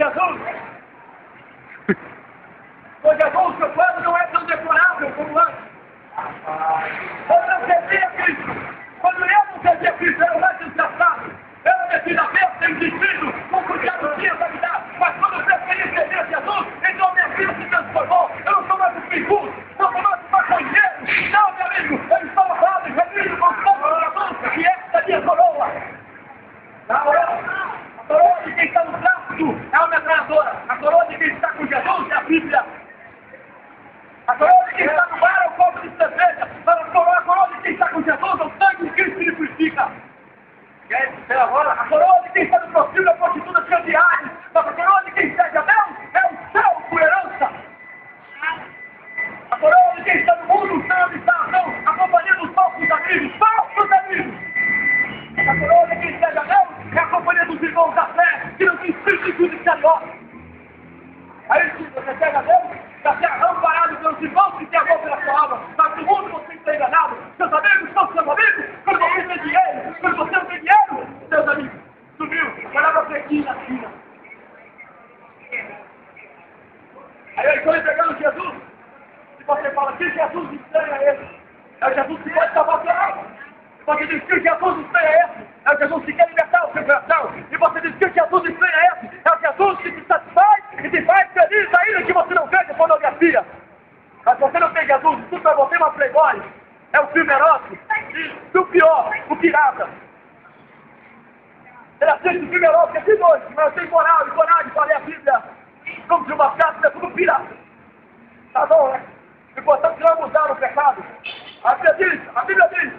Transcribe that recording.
Jesus! Com Jesus, seu plano não é tão decorável como antes. Quando eu servia Cristo, quando eu não servia Cristo, era o mais desgastado. Eu não devia ver, tenho destino, não podia no dia da vida. Mas quando eu preferi servir a Jesus, então minha vida se transformou. Eu não sou mais um pinguço, não sou mais um maconheiro. Não, meu amigo, eu estou honrado e feliz com o povo de Jesus, que esta é a minha coroa. A coroa de quem está no tráfico é uma metralhadora. A coroa de quem está com Jesus é a Bíblia. A coroa de quem está no bar é o copo de cerveja. A coroa de quem está com Jesus é o sangue de Cristo que lhe purifica. A coroa de quem está no prostíbulo é a prostituta cheia de AIDS. Mas a coroa de quem serve a Deus é o céu por herança. A coroa de quem está no mundo, o céu de salvação, a companhia dos falsos amigos. Falsos amigos! A coroa de quem serve a Deus é a companhia dos irmãos da fé, que não tem espírito judicial. Aí se você serve a Deus, está sendo amparado pelos irmãos que te amam pela sua alma. Mas no mundo você está enganado. Seus amigos são seus amigos. Quando você tem dinheiro, quando você não tem dinheiro, seus amigos. Subiu, vai lá pra aqui na China. Aí eu estou entregando Jesus. E você fala que Jesus estranha ele. É o Jesus que pode salvar a sua alma. E você diz que Jesus estranha esse. É o Jesus que quer libertar o seu coração. E você diz que Jesus estranha esse. É o Jesus que te satisfaz e te faz feliz ainda que você não veja pornografia. Mas você não tem Jesus, tudo pra você é uma playboy. É o filme erótico. E o pior, o pirata. Ele assiste o filme erótico aqui hoje, mas eu tenho moral e coragem para ler a Bíblia. Como de uma casa, é tudo pirata. Tá bom, né? O importante é não abusar no pecado. A Bíblia diz,